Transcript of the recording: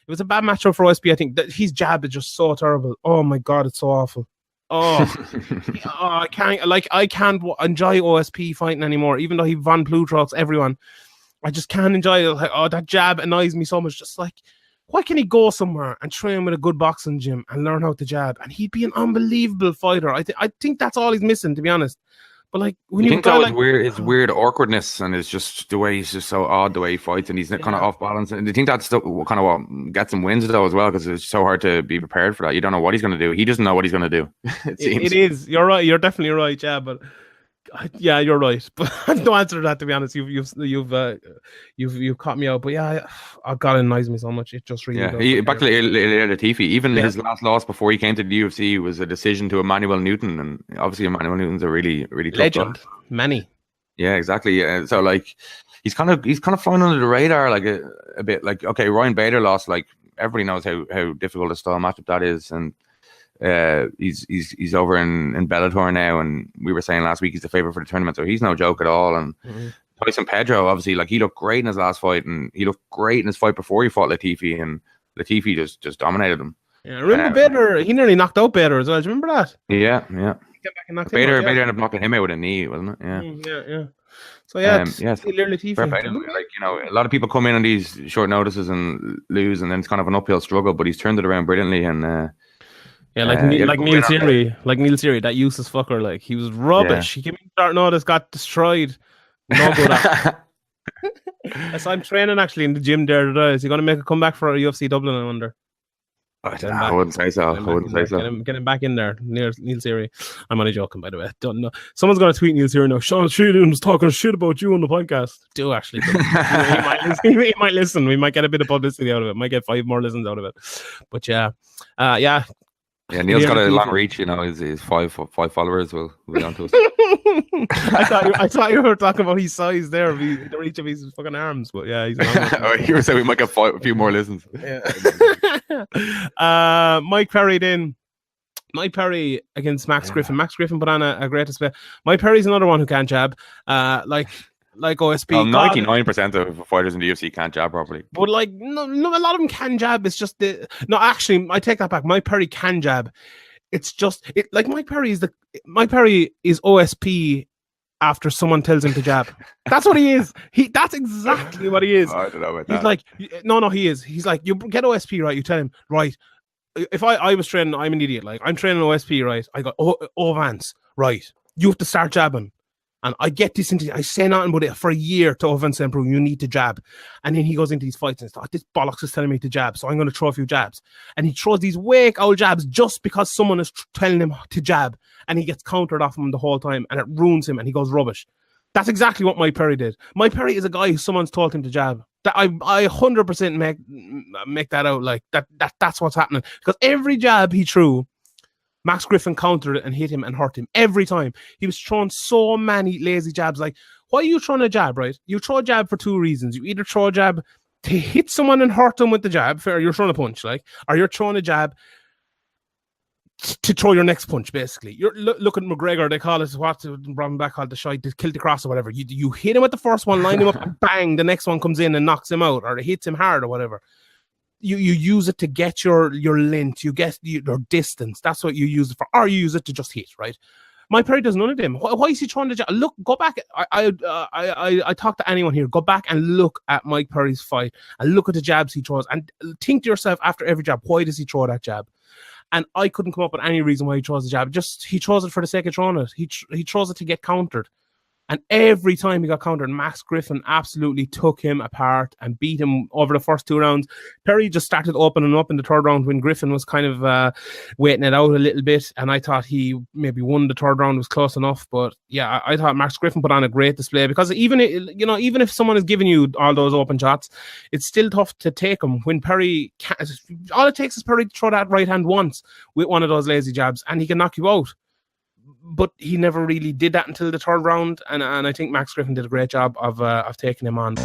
It was a bad matchup for OSP. I think that his jab is just so terrible. Oh my God, it's so awful. Oh, I can't enjoy OSP fighting anymore, even though he Von Plutrox everyone. I just can't enjoy it. Like, oh, that jab annoys me so much. Just like, why can't he go somewhere and train with a good boxing gym and learn how to jab? And he'd be an unbelievable fighter. I think that's all he's missing, to be honest. But like, when you think that it's weird awkwardness, and it's just the way he's just so odd the way he fights, and he's kind of off balance. And I think that's kind of what gets him wins though as well, because it's so hard to be prepared for that. You don't know what he's going to do. He doesn't know what he's going to do. It is. You're right. You're definitely right. Yeah, but. Yeah, you're right, but I have no answer to that, to be honest. You've caught me out, but yeah, God, it annoys me so much. It just really does. Back to Latifi. Even his last loss before he came to the UFC was a decision to Emmanuel Newton, and obviously Emmanuel Newton's a really tough legend. guy. Many. Yeah, exactly. Yeah. So like, he's kind of flying under the radar, like a bit. Like, okay, Ryan Bader lost. Like, everybody knows how difficult a style matchup that is, and. He's over in Bellator now, and we were saying last week he's the favorite for the tournament, so he's no joke at all. And Tyson Pedro, obviously, like, he looked great in his last fight, and he looked great in his fight before he fought Latifi, and Latifi just dominated him. Yeah, remember Bader? He nearly knocked out Bader as well. Do you remember that? Yeah. Bader ended up knocking him out with a knee, wasn't it? Yeah. So Latifi. Like, you know, a lot of people come in on these short notices and lose, and then it's kind of an uphill struggle, but he's turned it around brilliantly, and. Neil Seery, that useless fucker, like, he was rubbish. He came in start notice, got destroyed. No good at. So I'm training actually in the gym there today. Is he going to make a comeback for UFC Dublin, I wonder? I wouldn't say so. Get him back in there, Neil Seery. I'm only joking, by the way. Don't know. Someone's going to tweet Neil Seery now. Sean Sheehan was talking shit about you on the podcast. Do actually. He might listen. We might get a bit of publicity out of it. Might get 5 more listens out of it. But yeah. Yeah, Neil's got a long reach, you know. His five followers will be on to us. I thought you were talking about his size there, the reach of his fucking arms. But yeah, he's you were saying we might get a few more listens. Yeah. Mike Perry then. Mike Perry against Max Griffin. Max Griffin put on a great display. Mike Perry's another one who can't jab. Like OSP. Well, 99% of fighters in the UFC can't jab properly. But like, no, a lot of them can jab. It's just actually, I take that back. Mike Perry can jab. It's just like Mike Perry is OSP after someone tells him to jab. That's what he is. That's exactly what he is. I don't know about that. He's like, no, he is. He's like, you get OSP right. You tell him right. If I was training, I'm an idiot. Like, I'm training OSP right. I go, Vance, right. You have to start jabbing. And I get this I say nothing but it for a year to Oven Sempru, you need to jab. And then he goes into these fights and says, this bollocks is telling me to jab, so I'm going to throw a few jabs. And he throws these wake old jabs just because someone is telling him to jab. And he gets countered off him the whole time, and it ruins him, and he goes rubbish. That's exactly what Mike Perry did. Mike Perry is a guy who someone's told him to jab. That I 100% make that out, like that's what's happening. Because every jab he threw, Max Griffin countered it and hit him and hurt him every time. He was throwing so many lazy jabs. Like, why are you throwing a jab, right? You throw a jab for 2 reasons. You either throw a jab to hit someone and hurt them with the jab, or you're throwing a punch, like, or you're throwing a jab to throw your next punch, basically. You're look at McGregor, they call it, what Robin Black called the shite, the kill the cross or whatever. You hit him with the first one, line him up, and bang, the next one comes in and knocks him out, or it hits him hard or whatever. You use it to get your length, you get your distance. That's what you use it for, or you use it to just hit, right? Mike Perry does none of them. Why is he trying to look? Go back. I talk to anyone here. Go back and look at Mike Perry's fight and look at the jabs he throws and think to yourself after every jab, why does he throw that jab? And I couldn't come up with any reason why he throws the jab. Just he throws it for the sake of throwing it. He throws it to get countered. And every time he got countered, Max Griffin absolutely took him apart and beat him over the first 2 rounds. Perry just started opening up in the 3rd round when Griffin was kind of waiting it out a little bit. And I thought he maybe won the 3rd round, was close enough. But yeah, I thought Max Griffin put on a great display, because even if someone is giving you all those open shots, it's still tough to take them when Perry can't. All it takes is Perry to throw that right hand once with one of those lazy jabs and he can knock you out. But he never really did that until the 3rd round, and I think Max Griffin did a great job of taking him on.